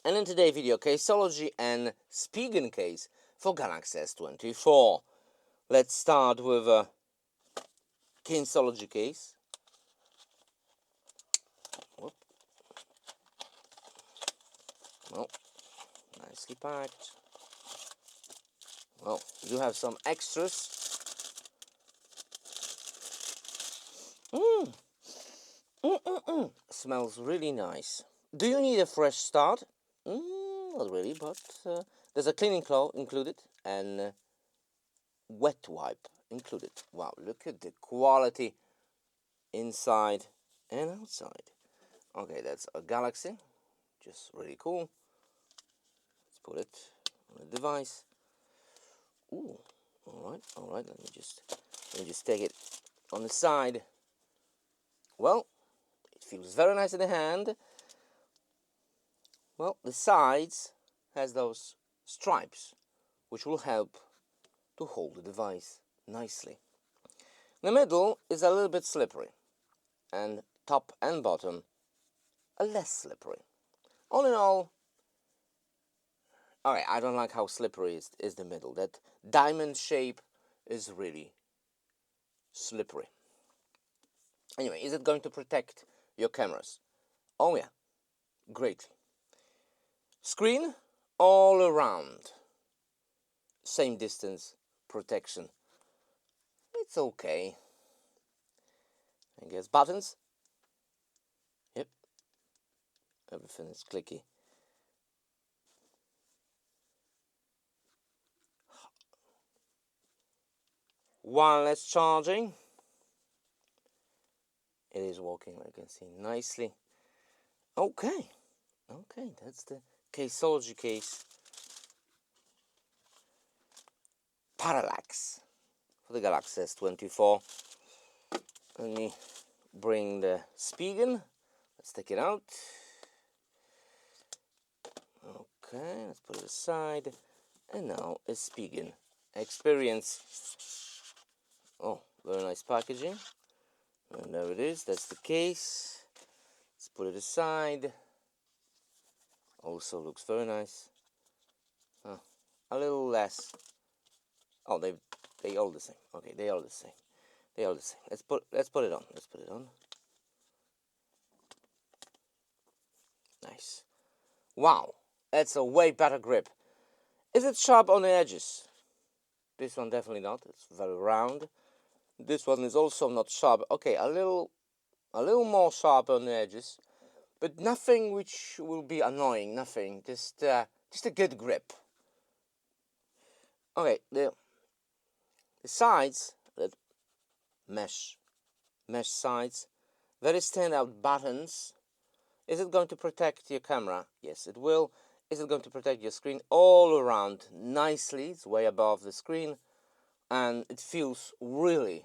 And in today's video, caseology and spigen case for Galaxy S24. Let's start with a caseology case. Whoop. Well, nicely packed. Well, you have some extras. Smells really nice. Do you need a fresh start? Not really, but there's a cleaning cloth included and wet wipe included. Wow, look at the quality inside and outside. Okay, that's a Galaxy, just really cool. Let's put it on the device. Ooh, all right. Let me just take it on the side. Well, it feels very nice in the hand. Well, the sides has those stripes, which will help to hold the device nicely. The middle is a little bit slippery, and top and bottom are less slippery. All in all, alright, I don't like how slippery is the middle. That diamond shape is really slippery. Anyway, is it going to protect your cameras? Oh yeah, greatly. Screen all around. Same distance protection. It's okay. I guess buttons. Yep. Everything is clicky. Wireless charging. It is working, I can see, nicely. Okay, that's the caseology case. Parallax for the Galaxy S24. Let me bring the spigen. Let's take it out. Okay, let's put it aside. And now a spigen experience. Oh, very nice packaging. And there it is, that's the case. Let's put it aside. Also looks very nice. A little less. Oh, they all the same. Okay, they all the same. They all the same. Let's put it on. Let's put it on. Nice. Wow, that's a way better grip. Is it sharp on the edges? This one definitely not. It's very round. This one is also not sharp. Okay, a little more sharp on the edges, but nothing which will be annoying. Nothing. Just a good grip. Okay, the sides, the mesh sides, very standout buttons. Is it going to protect your camera? Yes, it will. Is it going to protect your screen all around nicely? It's way above the screen, and it feels really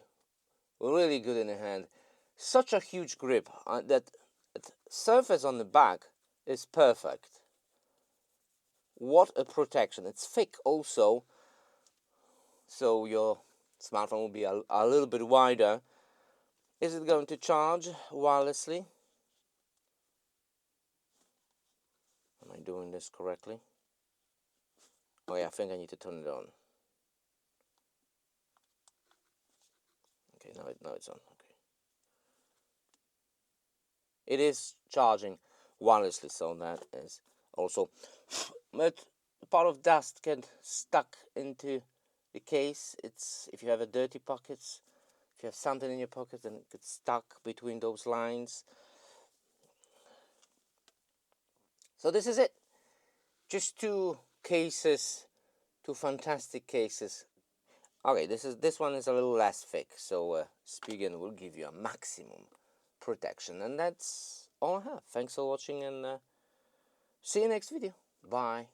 good in the hand. Such a huge grip that surface on the back is perfect. What a protection. It's thick also, so your smartphone will be a little bit wider. Is it going to charge wirelessly? Am I doing this correctly? Oh yeah, I think I need to turn it on. Okay, now it's on. Okay. It is charging wirelessly, so that is also. But part of dust get stuck into the case. It's if you have a dirty pockets, if you have something in your pocket, then it gets stuck between those lines. So this is it. Just two cases, two fantastic cases. Okay, this one is a little less thick, so spigen will give you a maximum protection, and that's all I have. Thanks for watching, and see you next video. Bye.